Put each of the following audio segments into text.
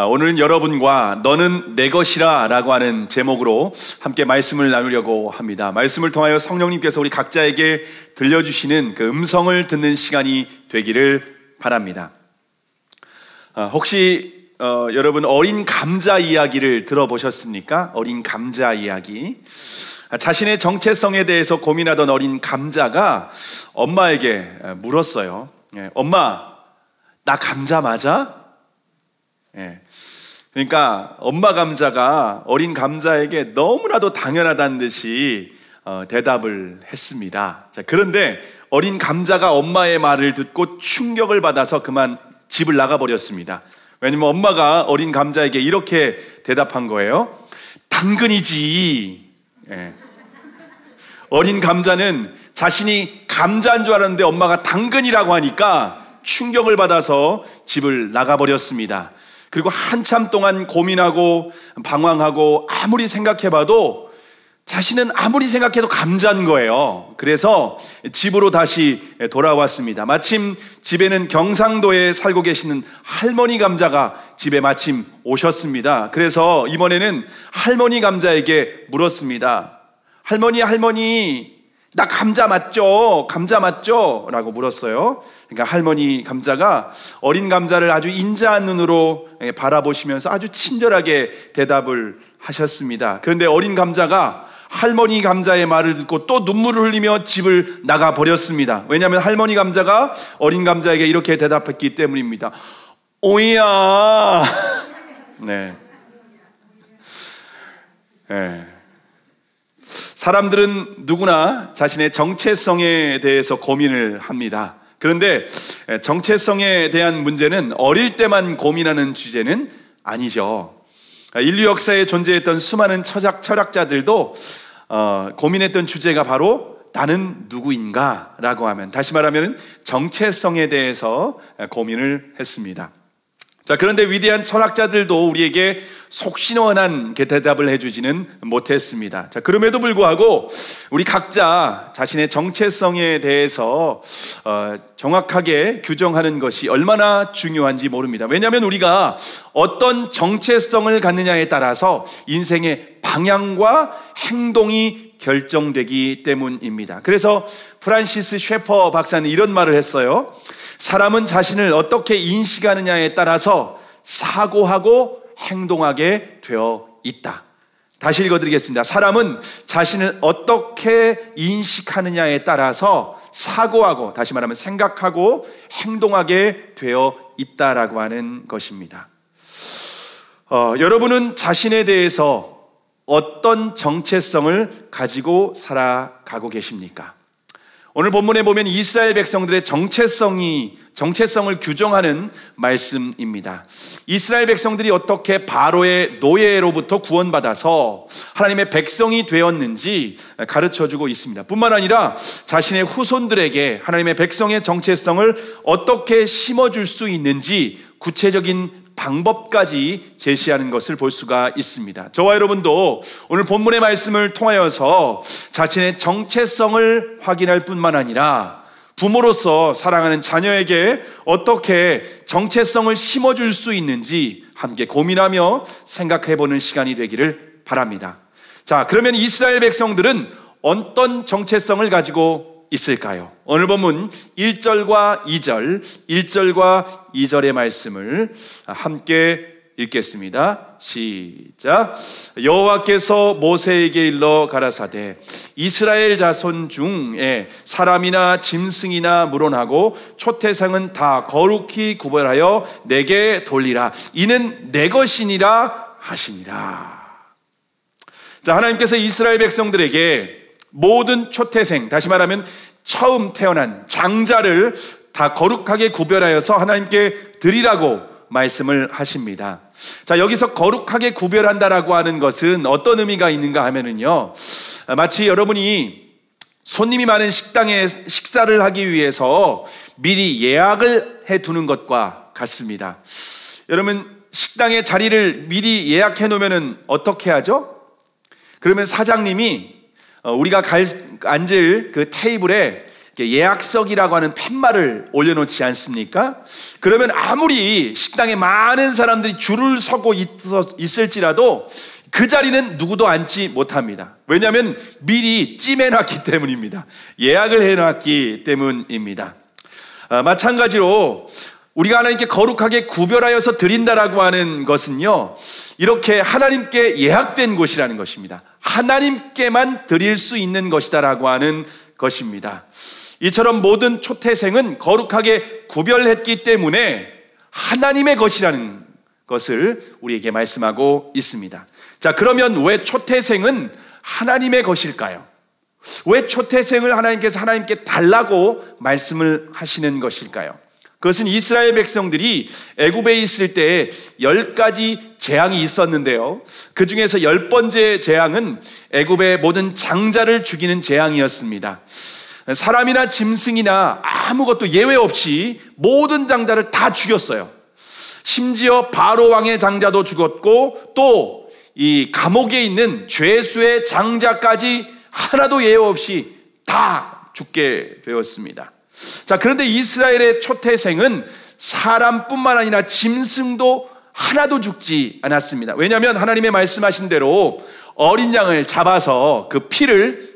오늘은 여러분과 너는 내 것이라 라고 하는 제목으로 함께 말씀을 나누려고 합니다. 말씀을 통하여 성령님께서 우리 각자에게 들려주시는 그 음성을 듣는 시간이 되기를 바랍니다. 혹시 여러분 어린 감자 이야기를 들어보셨습니까? 어린 감자 이야기. 자신의 정체성에 대해서 고민하던 어린 감자가 엄마에게 물었어요. 엄마, 나 감자 맞아? 그러니까 엄마 감자가 어린 감자에게 너무나도 당연하다는 듯이 대답을 했습니다. 자, 그런데 어린 감자가 엄마의 말을 듣고 충격을 받아서 그만 집을 나가버렸습니다. 왜냐면 엄마가 어린 감자에게 이렇게 대답한 거예요. 당근이지. 어린 감자는 자신이 감자인 줄 알았는데 엄마가 당근이라고 하니까 충격을 받아서 집을 나가버렸습니다. 그리고 한참 동안 고민하고 방황하고 아무리 생각해봐도 자신은 아무리 생각해도 감자인 거예요. 그래서 집으로 다시 돌아왔습니다. 마침 집에는 경상도에 살고 계시는 할머니 감자가 집에 마침 오셨습니다. 그래서 이번에는 할머니 감자에게 물었습니다. 할머니, 나 감자 맞죠? 감자 맞죠? 라고 물었어요. 그러니까 할머니 감자가 어린 감자를 아주 인자한 눈으로 바라보시면서 아주 친절하게 대답을 하셨습니다. 그런데 어린 감자가 할머니 감자의 말을 듣고 또 눈물을 흘리며 집을 나가 버렸습니다. 왜냐하면 할머니 감자가 어린 감자에게 이렇게 대답했기 때문입니다. 오이야. 네. 사람들은 누구나 자신의 정체성에 대해서 고민을 합니다. 그런데 정체성에 대한 문제는 어릴 때만 고민하는 주제는 아니죠. 인류 역사에 존재했던 수많은 철학자들도 고민했던 주제가 바로 나는 누구인가 라고 하면, 다시 말하면 정체성에 대해서 고민을 했습니다. 자, 그런데 위대한 철학자들도 우리에게 속시원한 대답을 해주지는 못했습니다. 자, 그럼에도 불구하고 우리 각자 자신의 정체성에 대해서 정확하게 규정하는 것이 얼마나 중요한지 모릅니다. 왜냐하면 우리가 어떤 정체성을 갖느냐에 따라서 인생의 방향과 행동이 결정되기 때문입니다. 그래서 프란시스 셰퍼 박사는 이런 말을 했어요. 사람은 자신을 어떻게 인식하느냐에 따라서 사고하고 행동하게 되어 있다. 다시 읽어드리겠습니다. 사람은 자신을 어떻게 인식하느냐에 따라서 사고하고, 다시 말하면 생각하고 행동하게 되어 있다라고 하는 것입니다. 여러분은 자신에 대해서 어떤 정체성을 가지고 살아가고 계십니까? 오늘 본문에 보면 이스라엘 백성들의 정체성을 규정하는 말씀입니다. 이스라엘 백성들이 어떻게 바로의 노예로부터 구원받아서 하나님의 백성이 되었는지 가르쳐주고 있습니다. 뿐만 아니라 자신의 후손들에게 하나님의 백성의 정체성을 어떻게 심어줄 수 있는지 구체적인 방법까지 제시하는 것을 볼 수가 있습니다. 저와 여러분도 오늘 본문의 말씀을 통하여서 자신의 정체성을 확인할 뿐만 아니라 부모로서 사랑하는 자녀에게 어떻게 정체성을 심어줄 수 있는지 함께 고민하며 생각해보는 시간이 되기를 바랍니다. 자, 그러면 이스라엘 백성들은 어떤 정체성을 가지고 있을까요? 오늘 본문 1절과 2절의 말씀을 함께 읽겠습니다. 시작. 여호와께서 모세에게 일러 가라사대 이스라엘 자손 중에 사람이나 짐승이나 물어나고 초태생은 다 거룩히 구별하여 내게 돌리라. 이는 내 것이니라 하시니라. 자, 하나님께서 이스라엘 백성들에게 모든 초태생, 다시 말하면 처음 태어난 장자를 다 거룩하게 구별하여서 하나님께 드리라고 말씀을 하십니다. 자, 여기서 거룩하게 구별한다라고 하는 것은 어떤 의미가 있는가 하면은요, 마치 여러분이 손님이 많은 식당에 식사를 하기 위해서 미리 예약을 해두는 것과 같습니다. 여러분, 식당에 자리를 미리 예약해 놓으면 어떻게 하죠? 그러면 사장님이 우리가 앉을 그 테이블에 예약석이라고 하는 팻말을 올려놓지 않습니까? 그러면 아무리 식당에 많은 사람들이 줄을 서고 있을지라도 그 자리는 누구도 앉지 못합니다. 왜냐하면 미리 찜해놨기 때문입니다. 예약을 해놨기 때문입니다. 마찬가지로 우리가 하나님께 거룩하게 구별하여서 드린다라고 하는 것은요, 이렇게 하나님께 예약된 곳이라는 것입니다. 하나님께만 드릴 수 있는 것이다라고 하는 것입니다. 이처럼 모든 초태생은 거룩하게 구별했기 때문에 하나님의 것이라는 것을 우리에게 말씀하고 있습니다. 자, 그러면 왜 초태생은 하나님의 것일까요? 왜 초태생을 하나님께 달라고 말씀을 하시는 것일까요? 그것은 이스라엘 백성들이 애굽에 있을 때 10가지 재앙이 있었는데요, 그 중에서 10번째 재앙은 애굽의 모든 장자를 죽이는 재앙이었습니다. 사람이나 짐승이나 아무것도 예외 없이 모든 장자를 다 죽였어요. 심지어 바로 왕의 장자도 죽었고, 또 이 감옥에 있는 죄수의 장자까지 하나도 예외 없이 다 죽게 되었습니다. 자, 그런데 이스라엘의 초태생은 사람뿐만 아니라 짐승도 하나도 죽지 않았습니다. 왜냐하면 하나님의 말씀하신 대로 어린 양을 잡아서 그 피를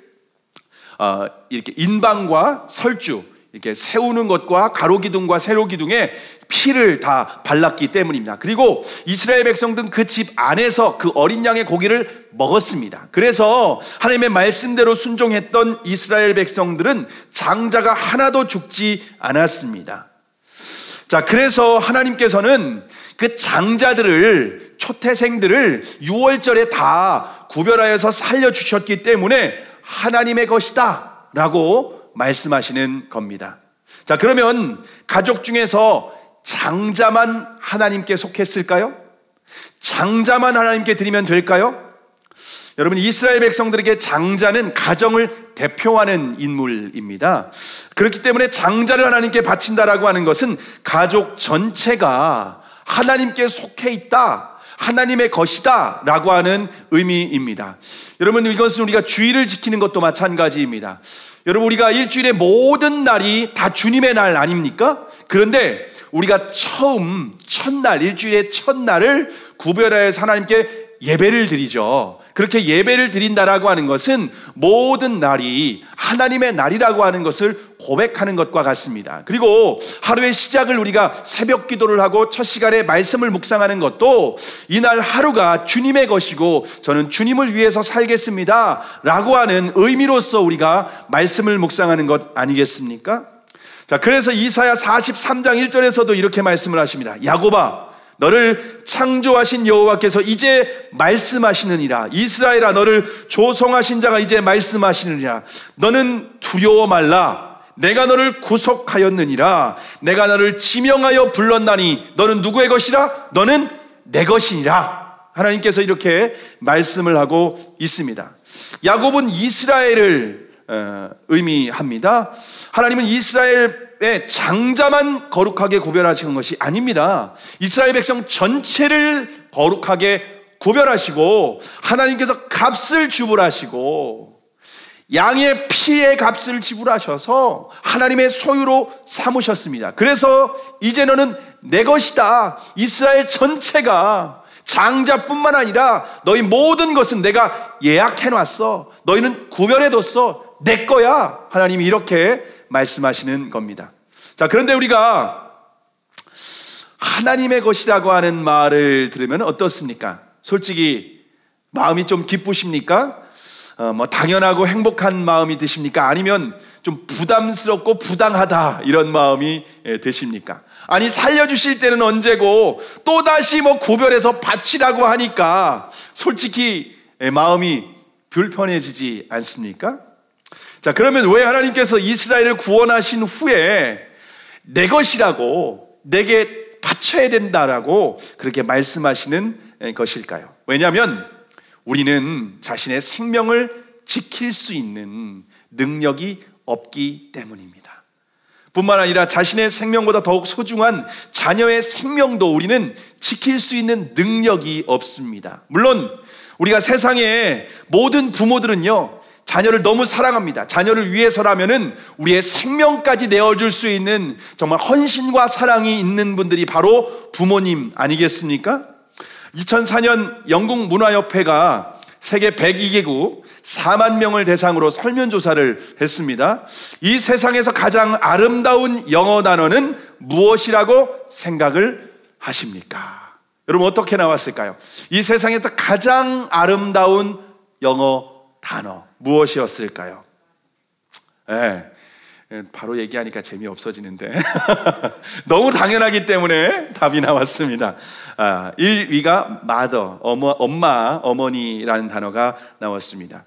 이렇게 인방과 설주, 이렇게 세우는 것과 가로기둥과 세로기둥에 피를 다 발랐기 때문입니다. 그리고 이스라엘 백성들은 그 집 안에서 그 어린 양의 고기를 먹었습니다. 그래서 하나님의 말씀대로 순종했던 이스라엘 백성들은 장자가 하나도 죽지 않았습니다. 자, 그래서 하나님께서는 그 장자들을, 초태생들을 6월절에 다 구별하여서 살려주셨기 때문에 하나님의 것이다 라고 말씀하시는 겁니다. 자, 그러면 가족 중에서 장자만 하나님께 속했을까요? 장자만 하나님께 드리면 될까요? 여러분, 이스라엘 백성들에게 장자는 가정을 대표하는 인물입니다. 그렇기 때문에 장자를 하나님께 바친다라고 하는 것은 가족 전체가 하나님께 속해 있다, 하나님의 것이다 라고 하는 의미입니다. 여러분, 이것은 우리가 주일을 지키는 것도 마찬가지입니다. 여러분, 우리가 일주일의 모든 날이 다 주님의 날 아닙니까? 그런데 우리가 첫날, 일주일의 첫날을 구별하여서 하나님께 예배를 드리죠. 그렇게 예배를 드린다라고 하는 것은 모든 날이 하나님의 날이라고 하는 것을 고백하는 것과 같습니다. 그리고 하루의 시작을 우리가 새벽 기도를 하고 첫 시간에 말씀을 묵상하는 것도 이날 하루가 주님의 것이고 저는 주님을 위해서 살겠습니다 라고 하는 의미로서 우리가 말씀을 묵상하는 것 아니겠습니까? 자, 그래서 이사야 43장 1절에서도 이렇게 말씀을 하십니다. 야곱아, 너를 창조하신 여호와께서 이제 말씀하시느니라. 이스라엘아, 너를 조성하신 자가 이제 말씀하시느니라. 너는 두려워 말라. 내가 너를 구속하였느니라. 내가 너를 지명하여 불렀나니 너는 누구의 것이라? 너는 내 것이니라. 하나님께서 이렇게 말씀을 하고 있습니다. 야곱은 이스라엘을 의미합니다. 하나님은 이스라엘의 장자만 거룩하게 구별하시는 것이 아닙니다. 이스라엘 백성 전체를 거룩하게 구별하시고 하나님께서 값을 지불하시고 양의 피의 값을 지불하셔서 하나님의 소유로 삼으셨습니다. 그래서 이제 너는 내 것이다. 이스라엘 전체가 장자뿐만 아니라 너희 모든 것은 내가 예약해놨어. 너희는 구별해뒀어. 내 거야. 하나님이 이렇게 말씀하시는 겁니다. 자, 그런데 우리가 하나님의 것이라고 하는 말을 들으면 어떻습니까? 솔직히 마음이 좀 기쁘십니까? 당연하고 행복한 마음이 드십니까? 아니면 좀 부담스럽고 부당하다 이런 마음이 드십니까? 아니, 살려주실 때는 언제고 또다시 구별해서 바치라고 하니까 솔직히 마음이 불편해지지 않습니까? 자, 그러면 왜 하나님께서 이스라엘을 구원하신 후에 내 것이라고, 내게 바쳐야 된다라고 그렇게 말씀하시는 것일까요? 왜냐하면 우리는 자신의 생명을 지킬 수 있는 능력이 없기 때문입니다. 뿐만 아니라 자신의 생명보다 더욱 소중한 자녀의 생명도 우리는 지킬 수 있는 능력이 없습니다. 물론 우리가 세상의 모든 부모들은요, 자녀를 너무 사랑합니다. 자녀를 위해서라면은 우리의 생명까지 내어줄 수 있는 정말 헌신과 사랑이 있는 분들이 바로 부모님 아니겠습니까? 2004년 영국 문화협회가 세계 102개국 4만 명을 대상으로 설문조사를 했습니다. 이 세상에서 가장 아름다운 영어 단어는 무엇이라고 생각을 하십니까? 여러분 어떻게 나왔을까요? 이 세상에서 가장 아름다운 영어 단어 무엇이었을까요? 바로 얘기하니까 재미없어지는데 너무 당연하기 때문에 답이 나왔습니다. 1위가 mother, 엄마, 어머니라는 단어가 나왔습니다.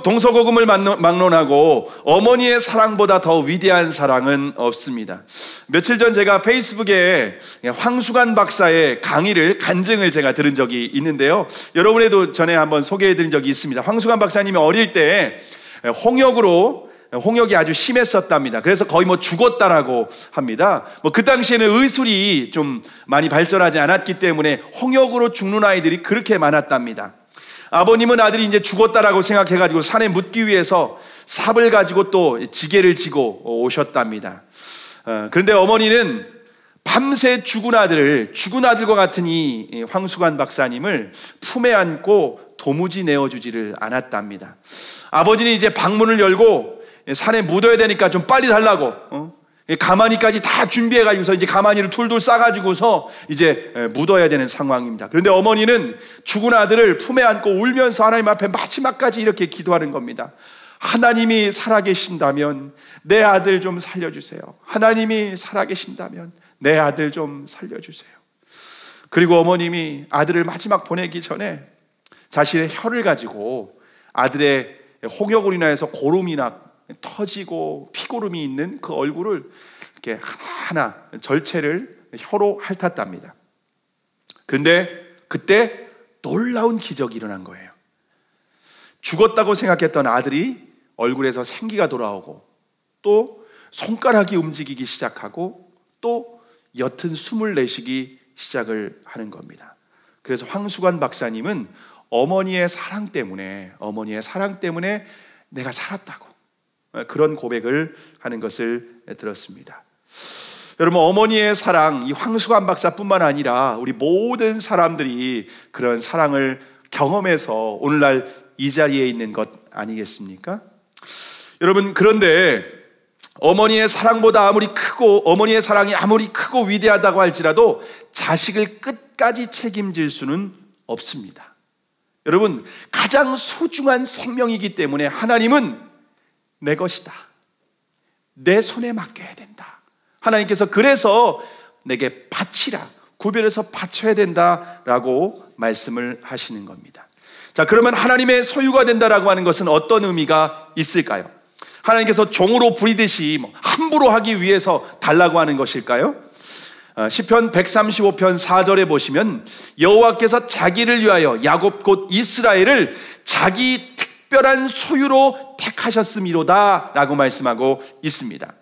동서고금을 막론하고 어머니의 사랑보다 더 위대한 사랑은 없습니다. 며칠 전 제가 페이스북에 황수관 박사의 강의를 간증을 제가 들은 적이 있는데요. 여러분에도 전에 한번 소개해드린 적이 있습니다. 황수관 박사님이 어릴 때 홍역이 아주 심했었답니다. 그래서 거의 죽었다라고 합니다. 그 당시에는 의술이 좀 많이 발전하지 않았기 때문에 홍역으로 죽는 아이들이 그렇게 많았답니다. 아버님은 아들이 이제 죽었다라고 생각해가지고 산에 묻기 위해서 삽을 가지고 또 지게를 지고 오셨답니다. 그런데 어머니는 밤새 죽은 아들과 같은 이 황수관 박사님을 품에 안고 도무지 내어주지를 않았답니다. 아버지는 이제 방문을 열고 산에 묻어야 되니까 좀 빨리 달라고 가마니까지 다 준비해가지고서 이제 가마니를 툴툴 싸가지고서 이제 묻어야 되는 상황입니다. 그런데 어머니는 죽은 아들을 품에 안고 울면서 하나님 앞에 마지막까지 이렇게 기도하는 겁니다. 하나님이 살아계신다면 내 아들 좀 살려주세요. 하나님이 살아계신다면 내 아들 좀 살려주세요. 그리고 어머님이 아들을 마지막 보내기 전에 자신의 혀를 가지고 아들의 홍역으로 인해서 고름이나 터지고 피고름이 있는 그 얼굴을 이렇게 하나하나 절체를 혀로 핥았답니다. 그런데 그때 놀라운 기적이 일어난 거예요. 죽었다고 생각했던 아들이 얼굴에서 생기가 돌아오고 또 손가락이 움직이기 시작하고 또 옅은 숨을 내쉬기 시작을 하는 겁니다. 그래서 황수관 박사님은 어머니의 사랑 때문에 내가 살았다고 그런 고백을 하는 것을 들었습니다. 여러분 어머니의 사랑, 이 황수관 박사뿐만 아니라 우리 모든 사람들이 그런 사랑을 경험해서 오늘날 이 자리에 있는 것 아니겠습니까? 여러분 그런데 어머니의 사랑이 아무리 크고 위대하다고 할지라도 자식을 끝까지 책임질 수는 없습니다. 여러분 가장 소중한 생명이기 때문에 하나님은 내 것이다, 내 손에 맡겨야 된다. 하나님께서 그래서 내게 바치라, 구별해서 바쳐야 된다라고 말씀을 하시는 겁니다. 자, 그러면 하나님의 소유가 된다라고 하는 것은 어떤 의미가 있을까요? 하나님께서 종으로 부리듯이 함부로 하기 위해서 달라고 하는 것일까요? 시편 135편 4절에 보시면 여호와께서 자기를 위하여 야곱 곧 이스라엘을 자기 특별한 소유로 택하셨음이로다 라고 말씀하고 있습니다.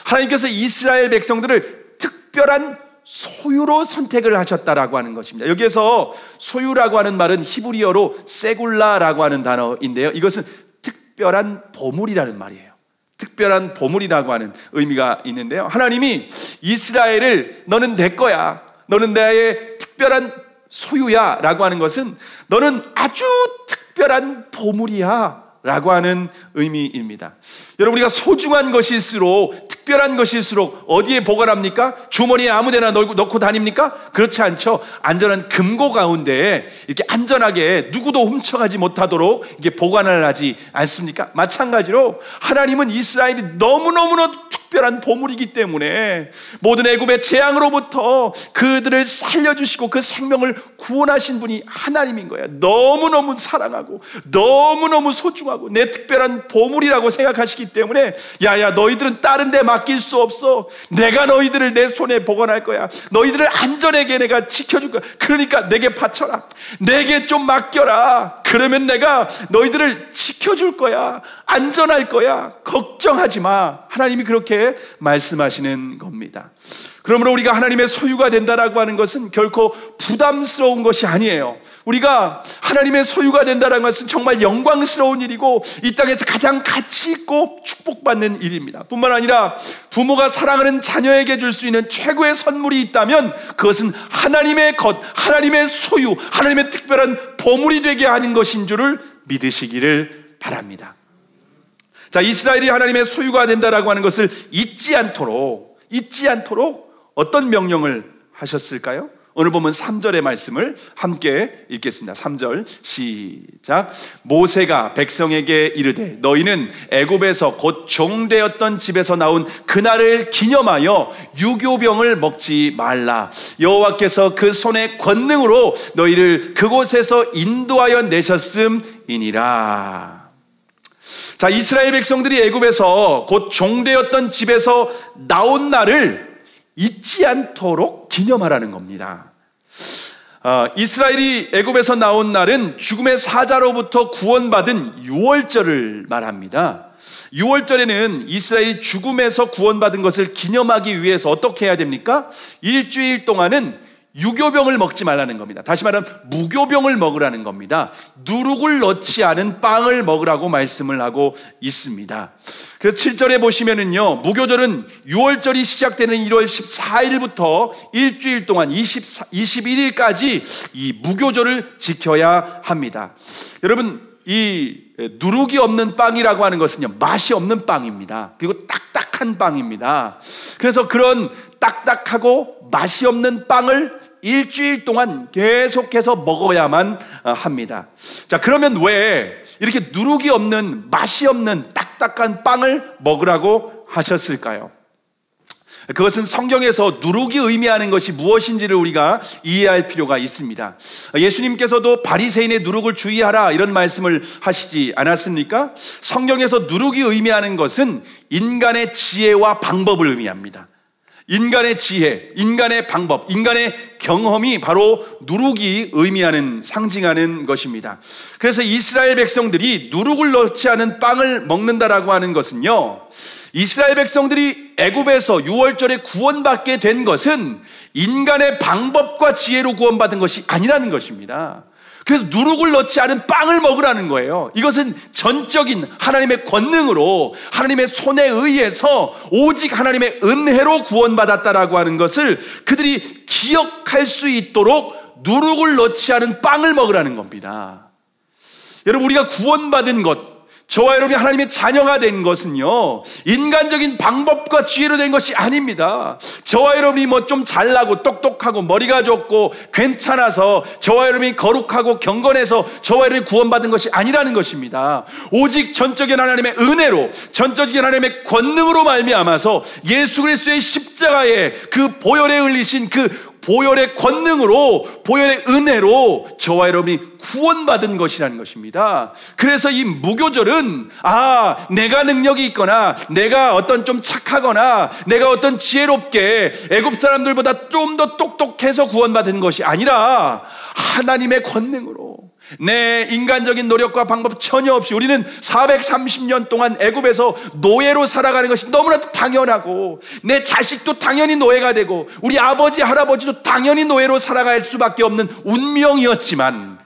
하나님께서 이스라엘 백성들을 특별한 소유로 선택을 하셨다라고 하는 것입니다. 여기에서 소유라고 하는 말은 히브리어로 세굴라라고 하는 단어인데요, 이것은 특별한 보물이라는 말이에요. 특별한 보물이라고 하는 의미가 있는데요, 하나님이 이스라엘을 너는 내 거야, 너는 나의 특별한 소유야 라고 하는 것은 너는 아주 특별한 보물이야 라고 하는 의미입니다. 여러분 우리가 소중한 것일수록, 특별한 것일수록 어디에 보관합니까? 주머니에 아무데나 넣고 다닙니까? 그렇지 않죠. 안전한 금고 가운데 이렇게 안전하게 누구도 훔쳐가지 못하도록 이게 보관을 하지 않습니까? 마찬가지로 하나님은 이스라엘이 너무너무 특별한 보물이기 때문에 모든 애굽의 재앙으로부터 그들을 살려주시고 그 생명을 구원하신 분이 하나님인 거야. 너무너무 사랑하고 너무너무 소중하고 내 특별한 보물이라고 생각하시기 때문에 야야 너희들은 다른 데 맡길 수 없어. 내가 너희들을 내 손에 보관할 거야. 너희들을 안전하게 내가 지켜줄 거야. 그러니까 내게 바쳐라, 내게 좀 맡겨라. 그러면 내가 너희들을 지켜줄 거야. 안전할 거야. 걱정하지 마. 하나님이 그렇게 말씀하시는 겁니다. 그러므로 우리가 하나님의 소유가 된다라고 하는 것은 결코 부담스러운 것이 아니에요. 우리가 하나님의 소유가 된다는 것은 정말 영광스러운 일이고 이 땅에서 가장 가치 있고 축복받는 일입니다. 뿐만 아니라 부모가 사랑하는 자녀에게 줄 수 있는 최고의 선물이 있다면 그것은 하나님의 것, 하나님의 소유, 하나님의 특별한 보물이 되게 하는 것인 줄을 믿으시기를 바랍니다. 자, 이스라엘이 하나님의 소유가 된다라고 하는 것을 잊지 않도록 어떤 명령을 하셨을까요? 오늘 보면 3절의 말씀을 함께 읽겠습니다. 3절 시작. 모세가 백성에게 이르되 너희는 애굽에서 곧 종되었던 집에서 나온 그날을 기념하여 유교병을 먹지 말라. 여호와께서 그 손의 권능으로 너희를 그곳에서 인도하여 내셨음이니라. 자, 이스라엘 백성들이 애굽에서 곧 종되었던 집에서 나온 날을 잊지 않도록 기념하라는 겁니다. 이스라엘이 애굽에서 나온 날은 죽음의 사자로부터 구원받은 유월절을 말합니다. 유월절에는 이스라엘이 죽음에서 구원받은 것을 기념하기 위해서 어떻게 해야 됩니까? 일주일 동안은 유교병을 먹지 말라는 겁니다. 다시 말하면 무교병을 먹으라는 겁니다. 누룩을 넣지 않은 빵을 먹으라고 말씀을 하고 있습니다. 그래서 7절에 보시면은요, 무교절은 6월절이 시작되는 1월 14일부터 일주일 동안 21일까지 이 무교절을 지켜야 합니다. 여러분, 이 누룩이 없는 빵이라고 하는 것은요, 맛이 없는 빵입니다. 그리고 딱딱한 빵입니다. 그래서 그런 딱딱하고 맛이 없는 빵을 일주일 동안 계속해서 먹어야만 합니다. 자, 그러면 왜 이렇게 누룩이 없는, 맛이 없는 딱딱한 빵을 먹으라고 하셨을까요? 그것은 성경에서 누룩이 의미하는 것이 무엇인지를 우리가 이해할 필요가 있습니다. 예수님께서도 바리새인의 누룩을 주의하라 이런 말씀을 하시지 않았습니까? 성경에서 누룩이 의미하는 것은 인간의 지혜와 방법을 의미합니다. 인간의 지혜, 인간의 방법, 인간의 경험이 바로 누룩이 의미하는, 상징하는 것입니다. 그래서 이스라엘 백성들이 누룩을 넣지 않은 빵을 먹는다라고 하는 것은요, 이스라엘 백성들이 애굽에서 유월절에 구원받게 된 것은 인간의 방법과 지혜로 구원받은 것이 아니라는 것입니다. 그래서 누룩을 넣지 않은 빵을 먹으라는 거예요. 이것은 전적인 하나님의 권능으로, 하나님의 손에 의해서 오직 하나님의 은혜로 구원받았다라고 하는 것을 그들이 기억할 수 있도록 누룩을 넣지 않은 빵을 먹으라는 겁니다. 여러분, 우리가 구원받은 것, 저와 여러분이 하나님의 자녀가 된 것은요, 인간적인 방법과 지혜로 된 것이 아닙니다. 저와 여러분이 뭐 좀 잘나고 똑똑하고 머리가 좋고 괜찮아서 저와 여러분이 거룩하고 경건해서 저와 여러분이 구원받은 것이 아니라는 것입니다. 오직 전적인 하나님의 은혜로, 전적인 하나님의 권능으로 말미암아서 예수 그리스도의 십자가에 그 보혈에 흘리신 그 보혈의 권능으로, 보혈의 은혜로 저와 여러분이 구원받은 것이라는 것입니다. 그래서 이 무교절은 내가 능력이 있거나 내가 어떤 좀 착하거나 내가 어떤 지혜롭게 애굽 사람들보다 좀 더 똑똑해서 구원받은 것이 아니라 하나님의 권능으로, 내 인간적인 노력과 방법 전혀 없이 우리는 430년 동안 애굽에서 노예로 살아가는 것이 너무나도 당연하고, 내 자식도 당연히 노예가 되고 우리 아버지 할아버지도 당연히 노예로 살아갈 수밖에 없는 운명이었지만,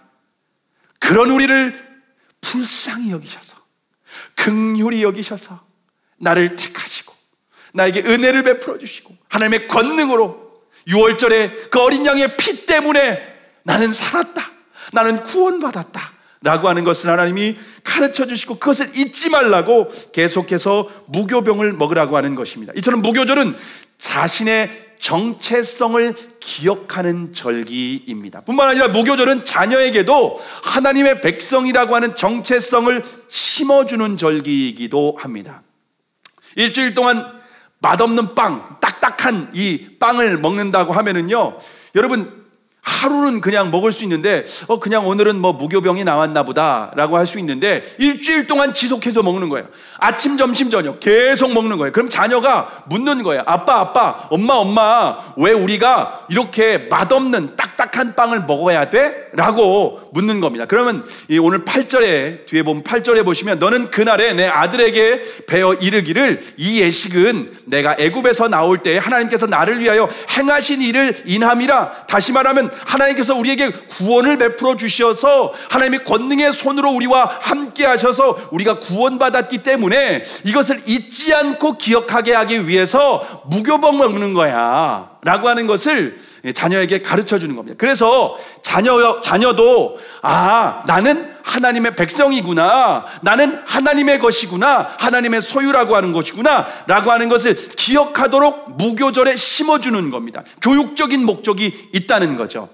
그런 우리를 불쌍히 여기셔서, 긍휼히 여기셔서 나를 택하시고 나에게 은혜를 베풀어 주시고 하나님의 권능으로 유월절에 그 어린 양의 피 때문에 나는 살았다, 나는 구원받았다 라고 하는 것을 하나님이 가르쳐 주시고 그것을 잊지 말라고 계속해서 무교병을 먹으라고 하는 것입니다. 이처럼 무교절은 자신의 정체성을 기억하는 절기입니다. 뿐만 아니라 무교절은 자녀에게도 하나님의 백성이라고 하는 정체성을 심어주는 절기이기도 합니다. 일주일 동안 맛없는 빵, 딱딱한 이 빵을 먹는다고 하면은요, 여러분, 하루는 그냥 먹을 수 있는데 그냥 오늘은 뭐 무교병이 나왔나 보다 라고 할 수 있는데, 일주일 동안 지속해서 먹는 거예요. 아침, 점심, 저녁 계속 먹는 거예요. 그럼 자녀가 묻는 거예요. 아빠, 엄마, 왜 우리가 이렇게 맛없는 딱딱한 빵을 먹어야 돼? 라고 묻는 겁니다. 그러면 오늘 8절에, 뒤에 보면 8절에 보시면 너는 그날에 내 아들에게 베어 이르기를 이 예식은 내가 애굽에서 나올 때 하나님께서 나를 위하여 행하신 일을 인함이라. 다시 말하면 하나님께서 우리에게 구원을 베풀어 주셔서 하나님의 권능의 손으로 우리와 함께 하셔서 우리가 구원받았기 때문에 이것을 잊지 않고 기억하게 하기 위해서 무교복 먹는 거야 라고 하는 것을 자녀에게 가르쳐 주는 겁니다. 그래서 자녀도 나는 하나님의 백성이구나, 나는 하나님의 것이구나, 하나님의 소유라고 하는 것이구나 라고 하는 것을 기억하도록 무교절에 심어주는 겁니다. 교육적인 목적이 있다는 거죠.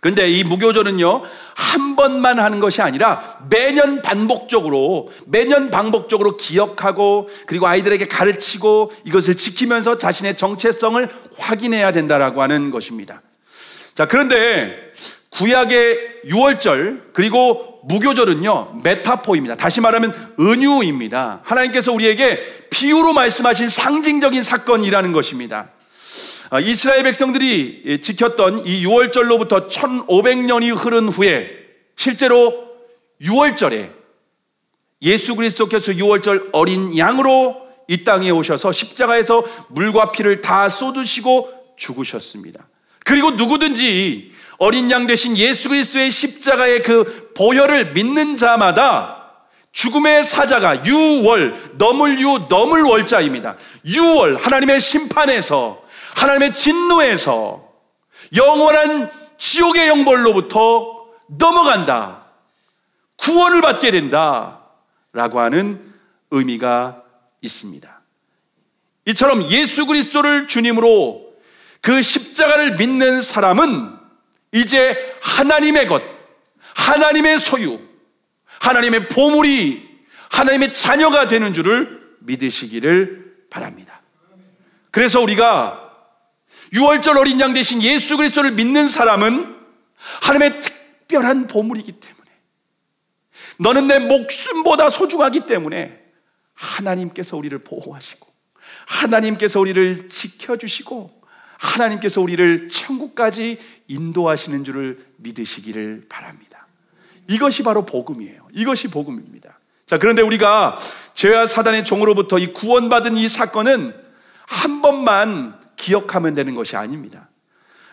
근데 이 무교절은요, 한 번만 하는 것이 아니라 매년 반복적으로 기억하고 그리고 아이들에게 가르치고 이것을 지키면서 자신의 정체성을 확인해야 된다라고 하는 것입니다. 자, 그런데 구약의 유월절 그리고 무교절은요, 메타포입니다. 다시 말하면 은유입니다. 하나님께서 우리에게 비유로 말씀하신 상징적인 사건이라는 것입니다. 이스라엘 백성들이 지켰던 이 유월절로부터 1500년이 흐른 후에 실제로 유월절에 예수 그리스도께서 유월절 어린 양으로 이 땅에 오셔서 십자가에서 물과 피를 다 쏟으시고 죽으셨습니다. 그리고 누구든지 어린 양 대신 예수 그리스도의 십자가의 그 보혈을 믿는 자마다 죽음의 사자가 유월, 넘을 유, 넘을 월자입니다. 유월, 하나님의 심판에서, 하나님의 진노에서, 영원한 지옥의 영벌로부터 넘어간다, 구원을 받게 된다 라고 하는 의미가 있습니다. 이처럼 예수 그리스도를 주님으로 그 십자가를 믿는 사람은 이제 하나님의 것, 하나님의 소유, 하나님의 보물이 하나님의 자녀가 되는 줄을 믿으시기를 바랍니다. 그래서 우리가 유월절 어린 양 대신 예수 그리스도를 믿는 사람은 하나님의 특별한 보물이기 때문에, 너는 내 목숨보다 소중하기 때문에 하나님께서 우리를 보호하시고 하나님께서 우리를 지켜주시고 하나님께서 우리를 천국까지 인도하시는 줄을 믿으시기를 바랍니다. 이것이 바로 복음이에요. 이것이 복음입니다. 자, 그런데 우리가 죄와 사단의 종으로부터 이 구원받은 이 사건은 한 번만 기억하면 되는 것이 아닙니다.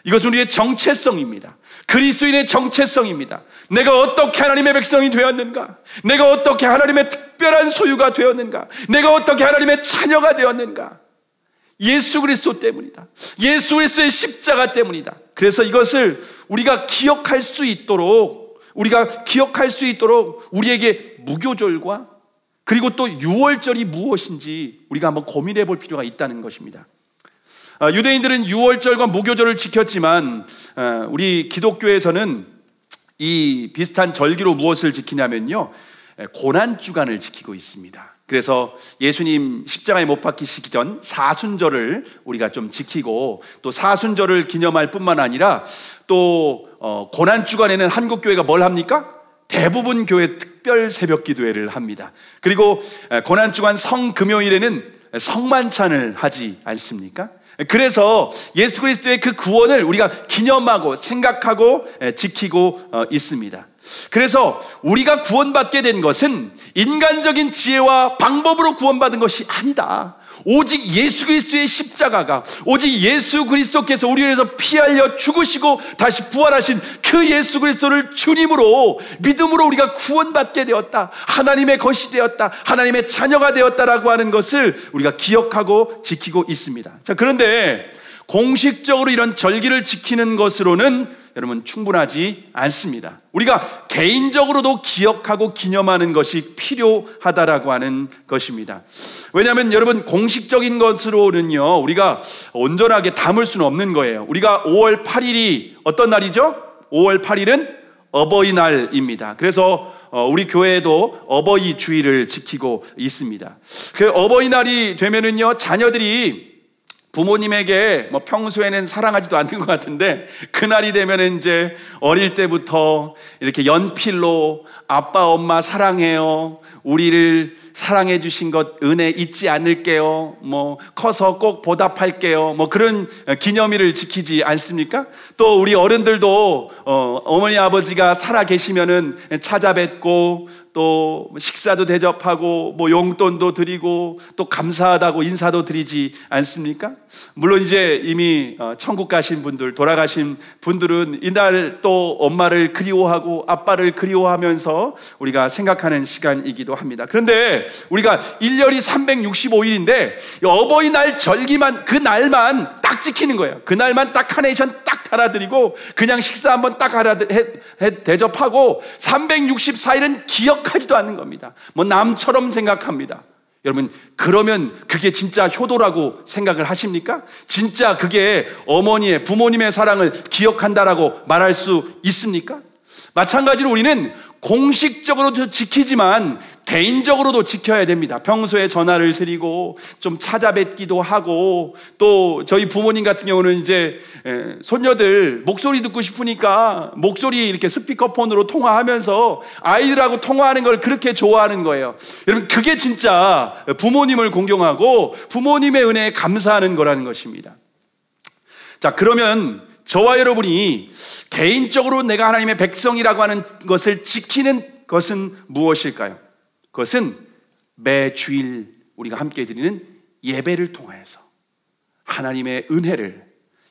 이것은 우리의 정체성입니다. 그리스도인의 정체성입니다. 내가 어떻게 하나님의 백성이 되었는가? 내가 어떻게 하나님의 특별한 소유가 되었는가? 내가 어떻게 하나님의 자녀가 되었는가? 예수 그리스도 때문이다. 예수 그리스도의 십자가 때문이다. 그래서 이것을 우리가 기억할 수 있도록 우리에게 무교절과 그리고 또 유월절이 무엇인지 우리가 한번 고민해 볼 필요가 있다는 것입니다. 유대인들은 유월절과 무교절을 지켰지만 우리 기독교에서는 이 비슷한 절기로 무엇을 지키냐면요, 고난주간을 지키고 있습니다. 그래서 예수님 십자가에 못 박히시기 전 사순절을 우리가 좀 지키고, 또 사순절을 기념할 뿐만 아니라 또 고난주간에는 한국 교회가 뭘 합니까? 대부분 교회 특별 새벽 기도회를 합니다. 그리고 고난주간 성금요일에는 성만찬을 하지 않습니까? 그래서 예수 그리스도의 그 구원을 우리가 기념하고 생각하고 지키고 있습니다. 그래서 우리가 구원받게 된 것은 인간적인 지혜와 방법으로 구원받은 것이 아니다. 오직 예수 그리스도의 십자가가, 오직 예수 그리스도께서 우리를 위해서 피 흘려 죽으시고 다시 부활하신 그 예수 그리스도를 주님으로 믿음으로 우리가 구원받게 되었다, 하나님의 것이 되었다, 하나님의 자녀가 되었다라고 하는 것을 우리가 기억하고 지키고 있습니다. 자, 그런데 공식적으로 이런 절기를 지키는 것으로는 여러분 충분하지 않습니다. 우리가 개인적으로도 기억하고 기념하는 것이 필요하다라고 하는 것입니다. 왜냐하면 여러분, 공식적인 것으로는요 우리가 온전하게 담을 수는 없는 거예요. 우리가 5월 8일이 어떤 날이죠? 5월 8일은 어버이날입니다. 그래서 우리 교회도 어버이 주일을 지키고 있습니다. 그 어버이날이 되면은요, 자녀들이 부모님에게 평소에는 사랑하지도 않는 것 같은데 그날이 되면 이제 어릴 때부터 이렇게 연필로 아빠 엄마 사랑해요, 우리를 사랑해 주신 것 은혜 잊지 않을게요. 뭐 커서 꼭 보답할게요. 뭐 그런 기념일을 지키지 않습니까? 또 우리 어른들도 어머니 아버지가 살아 계시면은 찾아뵙고 또 식사도 대접하고 뭐 용돈도 드리고 또 감사하다고 인사도 드리지 않습니까? 물론 이제 이미 천국 가신 분들, 돌아가신 분들은 이날 또 엄마를 그리워하고 아빠를 그리워하면서 우리가 생각하는 시간이기도 합니다. 그런데 우리가 1년이 365일인데 어버이날 절기만 그 날만 딱 지키는 거예요. 그날만 딱 카네이션 딱 달아드리고 그냥 식사 한번 딱 대접하고 364일은 기억하지도 않는 겁니다. 뭐 남처럼 생각합니다. 여러분, 그러면 그게 진짜 효도라고 생각을 하십니까? 진짜 그게 어머니의, 부모님의 사랑을 기억한다라고 말할 수 있습니까? 마찬가지로 우리는 공식적으로도 지키지만 개인적으로도 지켜야 됩니다. 평소에 전화를 드리고 좀 찾아뵙기도 하고, 또 저희 부모님 같은 경우는 이제 손녀들 목소리 듣고 싶으니까 목소리 이렇게 스피커폰으로 통화하면서 아이들하고 통화하는 걸 그렇게 좋아하는 거예요. 여러분, 그게 진짜 부모님을 공경하고 부모님의 은혜에 감사하는 거라는 것입니다. 자, 그러면 저와 여러분이 개인적으로 내가 하나님의 백성이라고 하는 것을 지키는 것은 무엇일까요? 그것은 매주일 우리가 함께 드리는 예배를 통하여서 하나님의 은혜를,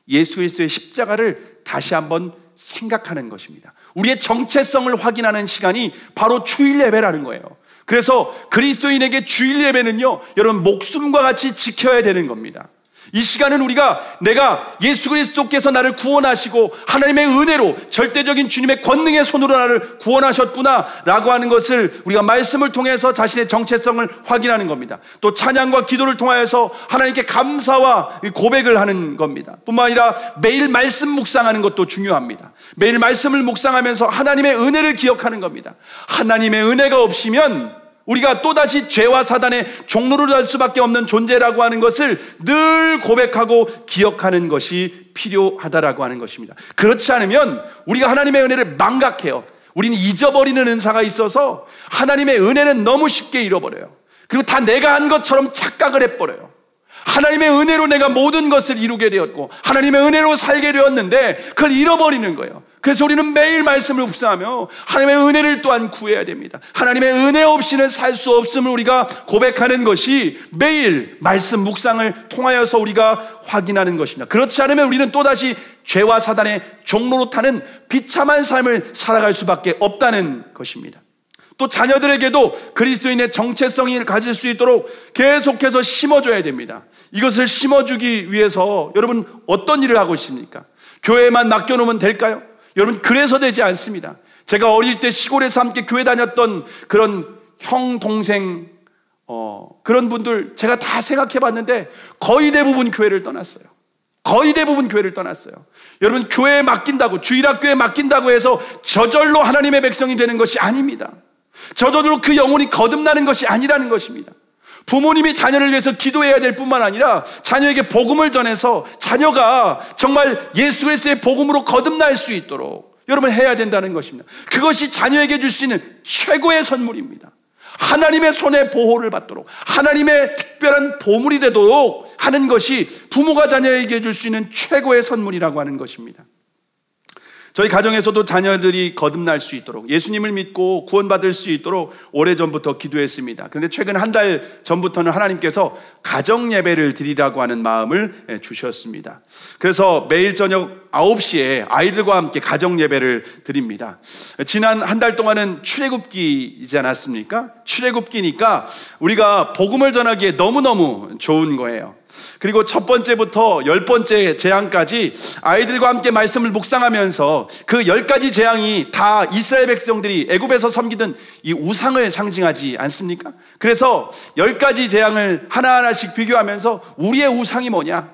예수 그리스도의 십자가를 다시 한번 생각하는 것입니다. 우리의 정체성을 확인하는 시간이 바로 주일 예배라는 거예요. 그래서 그리스도인에게 주일 예배는요, 여러분, 목숨과 같이 지켜야 되는 겁니다. 이 시간은 우리가 내가 예수 그리스도께서 나를 구원하시고 하나님의 은혜로 절대적인 주님의 권능의 손으로 나를 구원하셨구나 라고 하는 것을 우리가 말씀을 통해서 자신의 정체성을 확인하는 겁니다. 또 찬양과 기도를 통하여서 하나님께 감사와 고백을 하는 겁니다. 뿐만 아니라 매일 말씀 묵상하는 것도 중요합니다. 매일 말씀을 묵상하면서 하나님의 은혜를 기억하는 겁니다. 하나님의 은혜가 없으면 우리가 또다시 죄와 사단의 종로로 갈 수밖에 없는 존재라고 하는 것을 늘 고백하고 기억하는 것이 필요하다라고 하는 것입니다. 그렇지 않으면 우리가 하나님의 은혜를 망각해요. 우리는 잊어버리는 은사가 있어서 하나님의 은혜는 너무 쉽게 잃어버려요. 그리고 다 내가 한 것처럼 착각을 해버려요. 하나님의 은혜로 내가 모든 것을 이루게 되었고 하나님의 은혜로 살게 되었는데 그걸 잃어버리는 거예요. 그래서 우리는 매일 말씀을 묵상하며 하나님의 은혜를 또한 구해야 됩니다. 하나님의 은혜 없이는 살 수 없음을 우리가 고백하는 것이 매일 말씀 묵상을 통하여서 우리가 확인하는 것입니다. 그렇지 않으면 우리는 또다시 죄와 사단의 종로로 타는 비참한 삶을 살아갈 수밖에 없다는 것입니다. 또 자녀들에게도 그리스도인의 정체성을 가질 수 있도록 계속해서 심어줘야 됩니다. 이것을 심어주기 위해서 여러분 어떤 일을 하고 있습니까? 교회에만 맡겨놓으면 될까요? 여러분, 그래서 되지 않습니다. 제가 어릴 때 시골에서 함께 교회 다녔던 그런 형, 동생, 그런 분들 제가 다 생각해 봤는데 거의 대부분 교회를 떠났어요. 거의 대부분 교회를 떠났어요. 여러분, 교회에 맡긴다고, 주일학교에 맡긴다고 해서 저절로 하나님의 백성이 되는 것이 아닙니다. 저절로 그 영혼이 거듭나는 것이 아니라는 것입니다. 부모님이 자녀를 위해서 기도해야 될 뿐만 아니라 자녀에게 복음을 전해서 자녀가 정말 예수 그리스도의 복음으로 거듭날 수 있도록 여러분 해야 된다는 것입니다. 그것이 자녀에게 줄 수 있는 최고의 선물입니다. 하나님의 손에 보호를 받도록, 하나님의 특별한 보물이 되도록 하는 것이 부모가 자녀에게 줄 수 있는 최고의 선물이라고 하는 것입니다. 저희 가정에서도 자녀들이 거듭날 수 있도록, 예수님을 믿고 구원받을 수 있도록 오래전부터 기도했습니다. 그런데 최근 한 달 전부터는 하나님께서 가정 예배를 드리라고 하는 마음을 주셨습니다. 그래서 매일 저녁 9시에 아이들과 함께 가정 예배를 드립니다. 지난 한 달 동안은 출애굽기이지 않았습니까? 출애굽기니까 우리가 복음을 전하기에 너무너무 좋은 거예요. 그리고 첫 번째부터 10번째 재앙까지 아이들과 함께 말씀을 묵상하면서 그 10가지 재앙이 다 이스라엘 백성들이 애굽에서 섬기던 이 우상을 상징하지 않습니까? 그래서 10가지 재앙을 하나하나씩 비교하면서 우리의 우상이 뭐냐?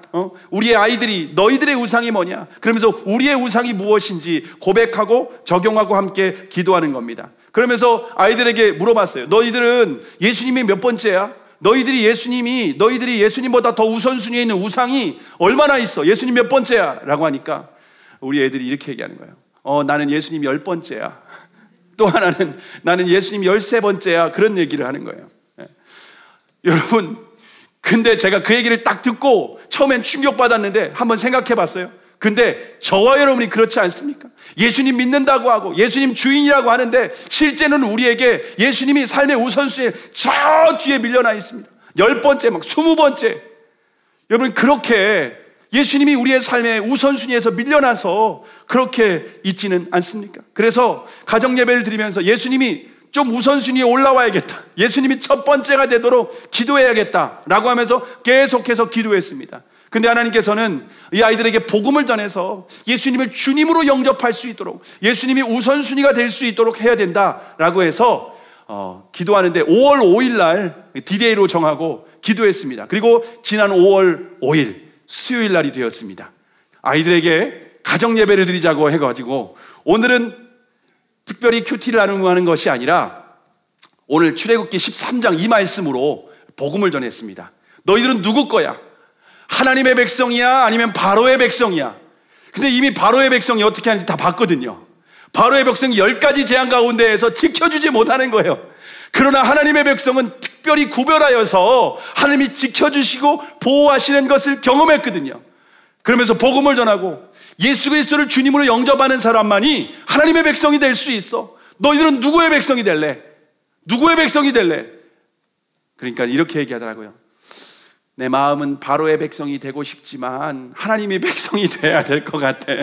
우리의 아이들이 너희들의 우상이 뭐냐? 그러면서 우리의 우상이 무엇인지 고백하고 적용하고 함께 기도하는 겁니다. 그러면서 아이들에게 물어봤어요. 너희들은 예수님이 몇 번째야? 너희들이 예수님보다 더 우선순위에 있는 우상이 얼마나 있어? 예수님 몇 번째야? 라고 하니까 우리 애들이 이렇게 얘기하는 거예요. 나는 예수님 10번째야. 또 하나는 나는 예수님 13번째야. 그런 얘기를 하는 거예요. 여러분, 근데 제가 그 얘기를 딱 듣고 처음엔 충격받았는데 한번 생각해 봤어요. 근데 저와 여러분이 그렇지 않습니까? 예수님 믿는다고 하고 예수님 주인이라고 하는데 실제는 우리에게 예수님이 삶의 우선순위에 저 뒤에 밀려나 있습니다. 10번째, 막 20번째. 여러분, 그렇게 예수님이 우리의 삶의 우선순위에서 밀려나서 그렇게 있지는 않습니까? 그래서 가정예배를 드리면서 예수님이 좀 우선순위에 올라와야겠다, 예수님이 첫 번째가 되도록 기도해야겠다 라고 하면서 계속해서 기도했습니다. 근데 하나님께서는 이 아이들에게 복음을 전해서 예수님을 주님으로 영접할 수 있도록, 예수님이 우선순위가 될 수 있도록 해야 된다라고 해서 기도하는데 5월 5일 날 디데이로 정하고 기도했습니다. 그리고 지난 5월 5일 수요일 날이 되었습니다. 아이들에게 가정 예배를 드리자고 해가지고 오늘은 특별히 큐티를 나누는 것이 아니라 오늘 출애굽기 13장 이 말씀으로 복음을 전했습니다. 너희들은 누구 거야? 하나님의 백성이야? 아니면 바로의 백성이야? 근데 이미 바로의 백성이 어떻게 하는지 다 봤거든요. 바로의 백성이 10가지 재앙 가운데에서 지켜주지 못하는 거예요. 그러나 하나님의 백성은 특별히 구별하여서 하나님이 지켜주시고 보호하시는 것을 경험했거든요. 그러면서 복음을 전하고 예수 그리스도를 주님으로 영접하는 사람만이 하나님의 백성이 될 수 있어. 너희들은 누구의 백성이 될래? 누구의 백성이 될래? 그러니까 이렇게 얘기하더라고요. 내 마음은 바로의 백성이 되고 싶지만 하나님의 백성이 돼야 될 것 같아.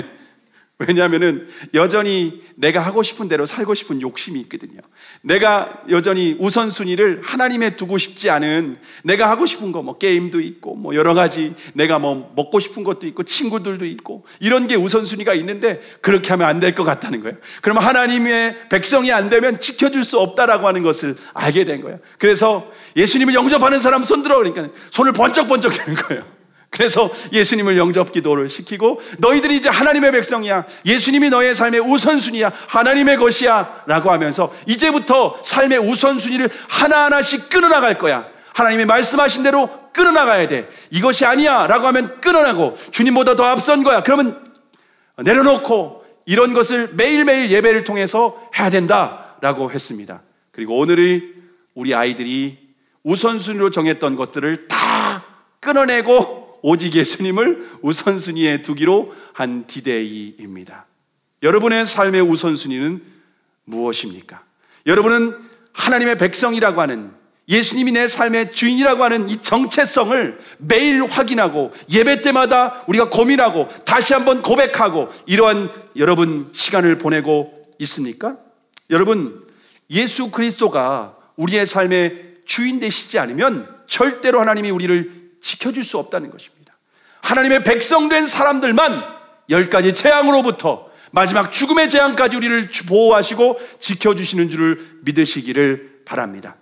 왜냐하면 여전히 내가 하고 싶은 대로 살고 싶은 욕심이 있거든요. 내가 여전히 우선순위를 하나님에 두고 싶지 않은, 내가 하고 싶은 거 뭐 게임도 있고 뭐 여러 가지 내가 뭐 먹고 싶은 것도 있고 친구들도 있고 이런 게 우선순위가 있는데 그렇게 하면 안 될 것 같다는 거예요. 그러면 하나님의 백성이 안 되면 지켜줄 수 없다라고 하는 것을 알게 된 거예요. 그래서 예수님을 영접하는 사람 손 들어, 그러니까 손을 번쩍번쩍 드는 거예요. 그래서 예수님을 영접 기도를 시키고 너희들이 이제 하나님의 백성이야, 예수님이 너의 삶의 우선순위야, 하나님의 것이야 라고 하면서 이제부터 삶의 우선순위를 하나하나씩 끊어나갈 거야. 하나님이 말씀하신 대로 끊어나가야 돼. 이것이 아니야 라고 하면 끊어나고, 주님보다 더 앞선 거야 그러면 내려놓고, 이런 것을 매일매일 예배를 통해서 해야 된다라고 했습니다. 그리고 오늘의 우리 아이들이 우선순위로 정했던 것들을 다 끊어내고 오직 예수님을 우선순위에 두기로 한 디데이입니다. 여러분의 삶의 우선순위는 무엇입니까? 여러분은 하나님의 백성이라고 하는, 예수님이 내 삶의 주인이라고 하는 이 정체성을 매일 확인하고 예배 때마다 우리가 고민하고 다시 한번 고백하고 이러한 여러분 시간을 보내고 있습니까? 여러분, 예수 그리스도가 우리의 삶의 주인 되시지 않으면 절대로 하나님이 우리를 지켜줄 수 없다는 것입니다. 하나님의 백성된 사람들만 10가지 재앙으로부터 마지막 죽음의 재앙까지 우리를 보호하시고 지켜주시는 줄을 믿으시기를 바랍니다.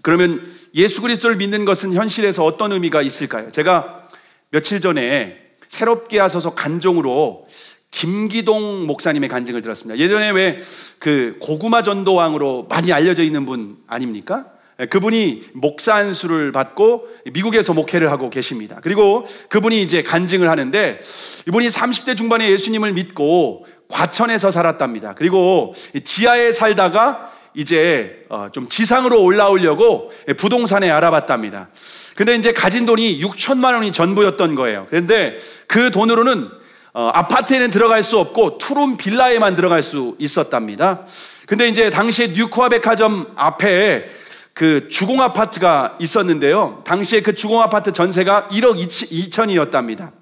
그러면 예수 그리스도를 믿는 것은 현실에서 어떤 의미가 있을까요? 제가 며칠 전에 새롭게 하소서 간종으로 김기동 목사님의 간증을 들었습니다. 예전에 왜 그 고구마 전도왕으로 많이 알려져 있는 분 아닙니까? 그분이 목사 안수를 받고 미국에서 목회를 하고 계십니다. 그리고 그분이 이제 간증을 하는데, 이분이 30대 중반에 예수님을 믿고 과천에서 살았답니다. 그리고 지하에 살다가 이제 좀 지상으로 올라오려고 부동산에 알아봤답니다. 근데 이제 가진 돈이 6천만 원이 전부였던 거예요. 그런데 그 돈으로는 아파트에는 들어갈 수 없고 투룸 빌라에만 들어갈 수 있었답니다. 근데 이제 당시에 뉴코아 백화점 앞에 그 주공 아파트가 있었는데요, 당시에 그 주공 아파트 전세가 1억 2천이었답니다.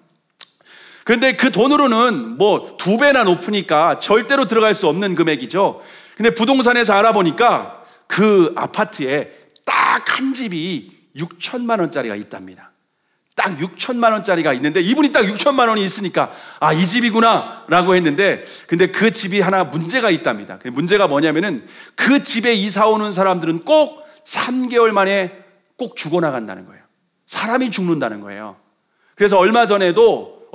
그런데 그 돈으로는 뭐 2배나 높으니까 절대로 들어갈 수 없는 금액이죠. 근데 부동산에서 알아보니까 그 아파트에 딱 한 집이 6천만 원짜리가 있답니다. 딱 6천만 원짜리가 있는데 이분이 딱 6천만 원이 있으니까 아, 이 집이구나 라고 했는데, 근데 그 집이 하나 문제가 있답니다. 문제가 뭐냐면은 그 집에 이사 오는 사람들은 꼭 3개월 만에 꼭 죽어나간다는 거예요. 사람이 죽는다는 거예요. 그래서 얼마 전에도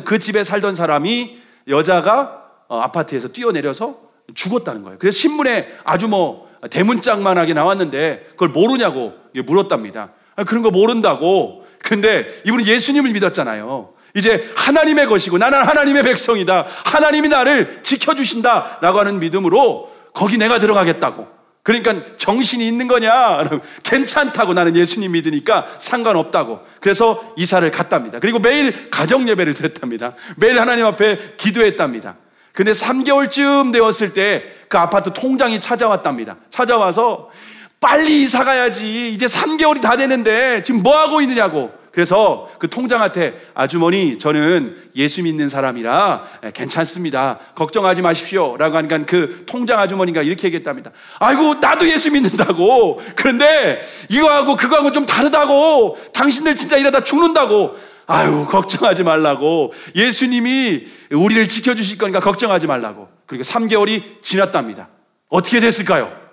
그 집에 살던 사람이, 여자가 아파트에서 뛰어내려서 죽었다는 거예요. 그래서 신문에 아주 뭐 대문짝만하게 나왔는데 그걸 모르냐고 물었답니다. 그런 거 모른다고. 근데 이분은 예수님을 믿었잖아요. 이제 하나님의 것이고 나는 하나님의 백성이다, 하나님이 나를 지켜주신다 라고 하는 믿음으로 거기 내가 들어가겠다고 그러니까 정신이 있는 거냐? 괜찮다고, 나는 예수님 믿으니까 상관없다고. 그래서 이사를 갔답니다. 그리고 매일 가정 예배를 드렸답니다. 매일 하나님 앞에 기도했답니다. 근데 3개월쯤 되었을 때 그 아파트 통장이 찾아왔답니다. 찾아와서 빨리 이사 가야지, 이제 3개월이 다 되는데 지금 뭐 하고 있느냐고. 그래서 그 통장한테, 아주머니, 저는 예수 믿는 사람이라 괜찮습니다, 걱정하지 마십시오 라고 하니까 그 통장 아주머니가 이렇게 얘기했답니다. 아이고, 나도 예수 믿는다고. 그런데 이거하고 그거하고 좀 다르다고. 당신들 진짜 이러다 죽는다고. 아유, 걱정하지 말라고. 예수님이 우리를 지켜주실 거니까 걱정하지 말라고. 그리고 3개월이 지났답니다. 어떻게 됐을까요?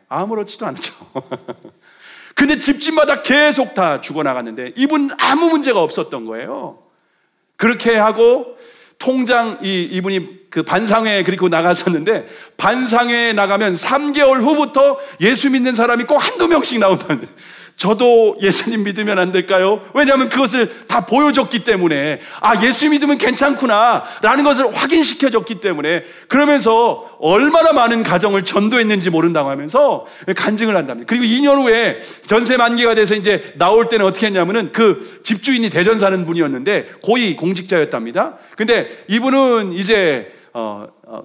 아무렇지도 않죠. 근데 집집마다 계속 다 죽어나갔는데 이분 아무 문제가 없었던 거예요. 그렇게 하고 통장, 이분이 그 반상회에 그리고 나갔었는데, 반상회에 나가면 3개월 후부터 예수 믿는 사람이 꼭 한두 명씩 나오던데, 저도 예수님 믿으면 안 될까요? 왜냐하면 그것을 다 보여줬기 때문에, 아, 예수 믿으면 괜찮구나 라는 것을 확인시켜줬기 때문에. 그러면서 얼마나 많은 가정을 전도했는지 모른다고 하면서 간증을 한답니다. 그리고 2년 후에 전세 만기가 돼서 이제 나올 때는 어떻게 했냐면은, 그 집주인이 대전 사는 분이었는데 고위 공직자였답니다. 근데 이분은 이제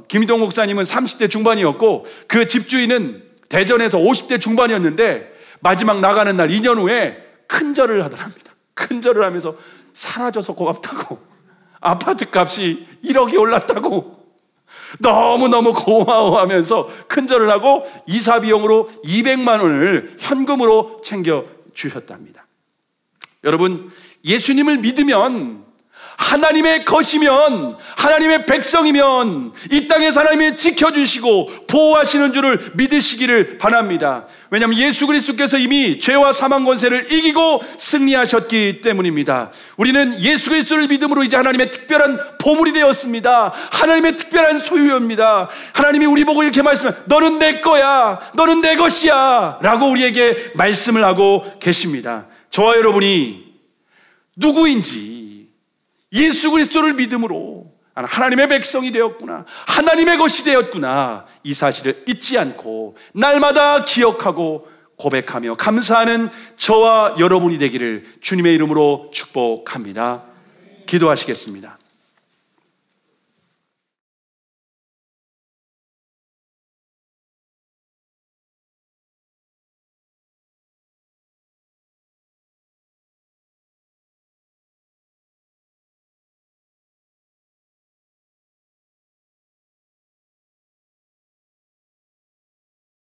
김희동 목사님은 30대 중반이었고 그 집주인은 대전에서 50대 중반이었는데, 마지막 나가는 날 2년 후에 큰절을 하더랍니다. 큰절을 하면서 사라져서 고맙다고, 아파트 값이 1억이 올랐다고 너무너무 고마워하면서 큰절을 하고 이사 비용으로 200만 원을 현금으로 챙겨 주셨답니다. 여러분, 예수님을 믿으면, 하나님의 것이면, 하나님의 백성이면 이 땅에서 하나님이 지켜주시고 보호하시는 줄을 믿으시기를 바랍니다. 왜냐하면 예수 그리스도께서 이미 죄와 사망 권세를 이기고 승리하셨기 때문입니다. 우리는 예수 그리스도를 믿음으로 이제 하나님의 특별한 보물이 되었습니다. 하나님의 특별한 소유입니다. 하나님이 우리 보고 이렇게 말씀해요. 너는 내 거야, 너는 내 것이야 라고 우리에게 말씀을 하고 계십니다. 저와 여러분이 누구인지, 예수 그리스도를 믿음으로 하나님의 백성이 되었구나, 하나님의 것이 되었구나, 이 사실을 잊지 않고 날마다 기억하고 고백하며 감사하는 저와 여러분이 되기를 주님의 이름으로 축복합니다. 기도하시겠습니다.